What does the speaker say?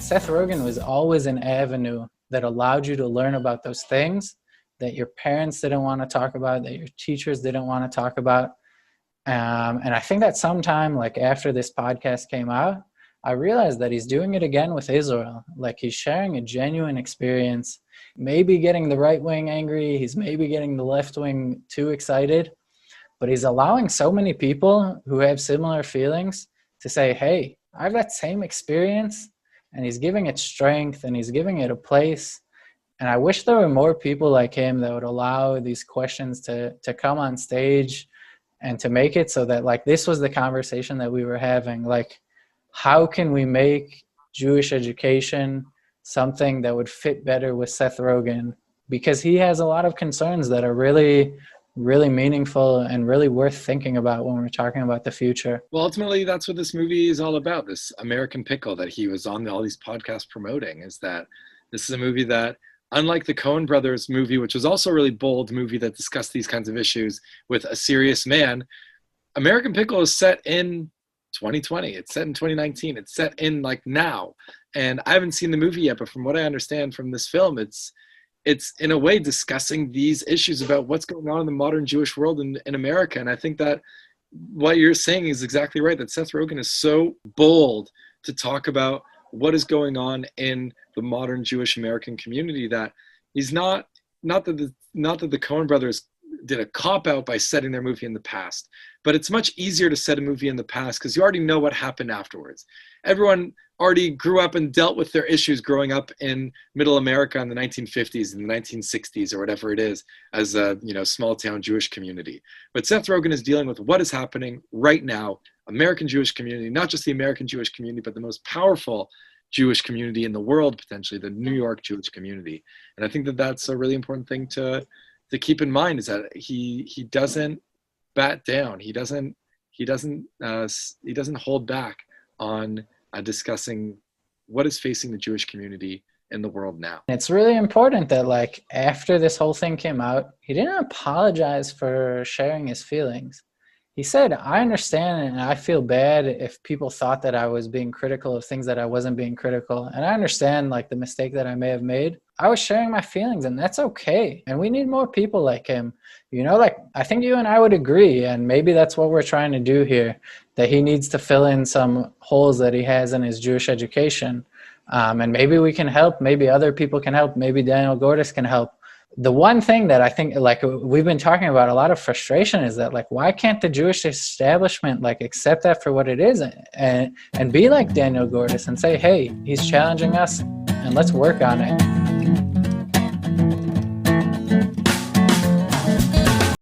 Seth Rogen was always an avenue that allowed you to learn about those things that your parents didn't want to talk about, that your teachers didn't want to talk about. And I think that sometime, like after this podcast came out, I realized that he's doing it again with Israel. Like, he's sharing a genuine experience, maybe getting the right wing angry, he's maybe getting the left wing too excited, but he's allowing so many people who have similar feelings to say, hey, I have that same experience, and he's giving it strength and he's giving it a place. And I wish there were more people like him that would allow these questions to come on stage and to make it so that, like, this was the conversation that we were having. Like, how can we make Jewish education something that would fit better with Seth Rogen? Because he has a lot of concerns that are really, really meaningful and really worth thinking about when we're talking about the future. Well, ultimately, that's what this movie is all about. This American Pickle that he was on all these podcasts promoting, is that this is a movie that, unlike the Coen brothers movie, which was also a really bold movie that discussed these kinds of issues with a serious man, American Pickle is set in 2020. It's set in 2019. It's set in like now. And I haven't seen the movie yet, but from what I understand from this film, it's in a way discussing these issues about what's going on in the modern Jewish world in America. And I think that what you're saying is exactly right, that Seth Rogen is so bold to talk about what is going on in the modern Jewish American community, that he's not that the Coen brothers did a cop-out by setting their movie in the past, but it's much easier to set a movie in the past because you already know what happened afterwards. Everyone already grew up and dealt with their issues growing up in middle America in the 1950s and the 1960s or whatever it is, as a small town Jewish community. But Seth Rogen is dealing with what is happening right now, American Jewish community, not just the American Jewish community, but the most powerful Jewish community in the world, potentially the New York Jewish community. And I think that that's a really important thing to keep in mind, is that he doesn't bat down. He doesn't hold back on discussing what is facing the Jewish community in the world now. It's really important that, like, after this whole thing came out, he didn't apologize for sharing his feelings. He said, I understand and I feel bad if people thought that I was being critical of things that I wasn't being critical. And I understand, like, the mistake that I may have made. I was sharing my feelings, and that's okay. And we need more people like him. Like, I think you and I would agree, and maybe that's what we're trying to do here, that he needs to fill in some holes that he has in his Jewish education. And maybe we can help. Maybe other people can help. Maybe Daniel Gordis can help. The one thing that I think, like, we've been talking about, a lot of frustration, is that, like, why can't the Jewish establishment, like, accept that for what it is and be like Daniel Gordis and say, hey, he's challenging us and let's work on it.